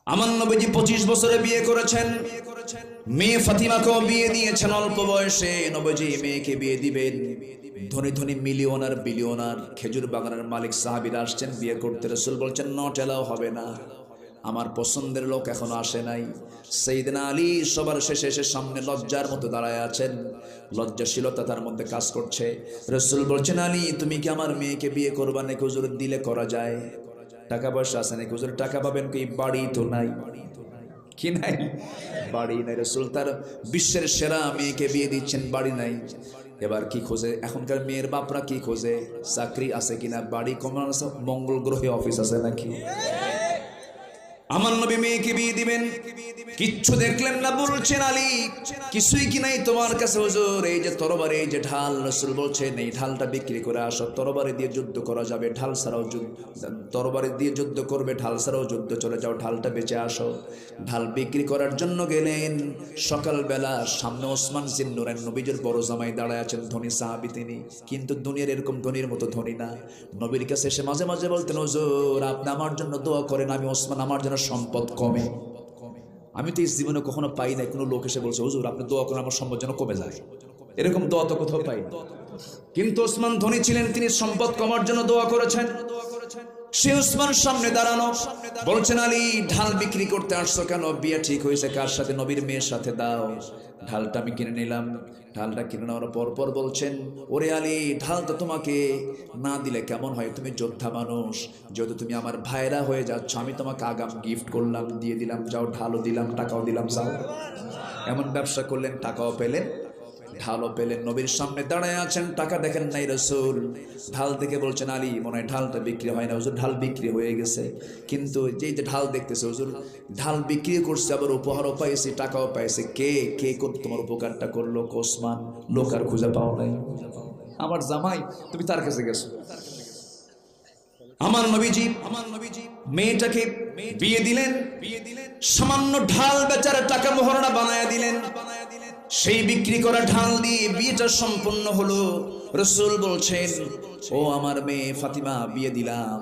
আমার নবীজি 25 বছরে বিয়ে করেছেন। মেয়ে ফাতিমাকেও বিয়ে দিয়েছেন অল্প বয়সে। নবীজি মেয়েকে বিয়ে দিবেন। ধনী ধনী মিলিয়নার বিলিয়নার খেজুর বাগানের মালিক সাহাবীরা আসছেন বিয়ে করতে। রাসূল বলছেন নট এলাও হবে না, আমার পছন্দের লোক এখনো আসে নাই। সাইয়েদনা আলী সবার শেষে এসে সামনে লজ্জার মতো দাঁড়ায় আছেন, লজ্জাশীলতা তার মধ্যে কাজ করছে। রাসূল বলছেন আলী তুমি কি আমার মেয়েকে বিয়ে করবা নাকি? হুজুর দিলে করা যায়, টাকা পয়সা আছে নাকি? হুজুর টাকা পাবেন কি? বাড়ি তো নাই। কি নাই? বাড়ি নাই। রাসূল তার বিশ্বের সেরা মেয়েকে বিয়ে দিচ্ছেন, বাড়ি নাই। এবার কি খোঁজে এখনকার মেয়ের বাপরা? কি খোঁজে? চাকরি আছে কিনা, বাড়ি কমান আছে, মঙ্গল গ্রহে অফিস আছে নাকি? আমার নবী মেয়েকে বিয়ে দিবেন, কিচ্ছু দেখলেন না। বলছেন আলী কিছুই কি নাই তোমার কাছে? হুজুর এই যে তরবারি, এই যে ঢাল। রাসূল বলছেন এই ঢালটা বিক্রি করে আসো, তরবারি দিয়ে যুদ্ধ করা যাবে, ঢাল ছাড়াও যুদ্ধ, তরবারি দিয়ে যুদ্ধ করবে, ঢাল ছাড়াও যুদ্ধ, চলে যাও, ঢালটা বেচে আসো। ঢাল বিক্রি করার জন্য গেলেন। সকালবেলা সামনে ওসমান জিন্নুরাইন নবীজির বড় জামাই দাঁড়ায় আছেন, ধনী সাহাবী তিনি, কিন্তু দুনিয়ার এরকম ধনীর মতো ধনী না। নবীর কাছে এসে মাঝে মাঝে বলতেন হুজুর আপনি আমার জন্য দোয়া করেন, আমি ওসমান আমার জন্য সম্পদ কমে। আমি তো এই জীবনে কখনো পাই নাই কোনো লোক এসে বলছে হুজুর আপনি দোয়া করেন আমার সম্পদ যেন কমে যায়, এরকম দোয়া তো কোথাও পাই না। কিন্তু ওসমান ধনী ছিলেন, তিনি সম্পদ কমার জন্য দোয়া করেছেন। সে ওসমান সামনে দাঁড়ানো, বলছেন আলী ঢাল বিক্রি করতে আসছো কেন? বিয়ে ঠিক হয়েছে কার সাথে? নবীর মেয়ের সাথে, দাও ঢালটা আমি কিনে নিলাম। ঢালটা কিনে নেওয়ার পর পর বলছেন ওরে আলী ঢাল তো তোমাকে না দিলে কেমন হয়, তুমি যোদ্ধা মানুষ, যেহেতু তুমি আমার ভাইরা হয়ে যাচ্ছ আমি তোমাকে আগাম গিফট করলাম, দিয়ে দিলাম, যাও ঢালও দিলাম টাকাও দিলাম, যাও। এমন ব্যবসা করলেন, টাকাও পেলেন ঢালও পেলেন। নবীর সামনে দাঁড়ায় আছেন, টাকা দেখেন নাই রাসূল। ঢাল দেখে বলছেন আলী মনে হয় ঢালটা বিক্রি হয় না। হুজুর ঢাল বিক্রি হয়ে গেছে, কিন্তু যেই যে ঢাল দেখতেছে হুজুর ঢাল বিক্রি করছে, আবার উপহারও পাইছে, টাকাও পাইছে। কে কে তোমার উপকারটা করলো? ওসমান। লোক আর খুঁজে পাও নাই, আমার জামাই, তুমি তার কাছে গেছো। আমার নবীজি মেয়েটাকে বিয়ে দিলেন, সামান্য ঢাল বেচার টাকা মোহরনা বানায়া দিলেন। সেই বিক্রি করা ঢাল দিয়ে বিয়েটা সম্পন্ন হলো। রাসূল বলছেন ও আমার মেয়ে ফাতিমা বিয়ে দিলাম,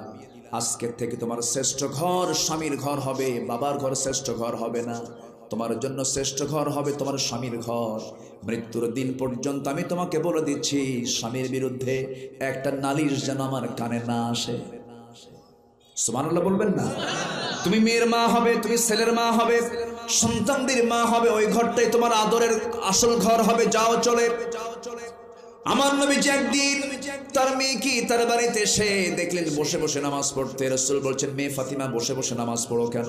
আজকের থেকে তোমার শ্রেষ্ঠ ঘর স্বামীর ঘর হবে, বাবার ঘর শ্রেষ্ঠ ঘর হবে না। তোমার জন্য শ্রেষ্ঠ ঘর হবে তোমার স্বামীর ঘর। মৃত্যুর দিন পর্যন্ত আমি তোমাকে বলে দিচ্ছি স্বামীর বিরুদ্ধে একটা নালিশ যেন আমার কানে না আসে। সুবহানাল্লাহ বলবেন না? তুমি মেয়ের মা হবে, তুমি ছেলের মা হবে, সন্তানদের মা হবে, ওই ঘরটাই তোমার আদরের আসল ঘর হবে। যাও চলে। আমার নবীজি একদিন তার মেয়ে কি তার বাড়িতে এসে দেখলেন বসে বসে নামাজ পড়তে। রাসূল বলছেন মেয়ে ফাতিমা বসে বসে নামাজ পড়ো কেন?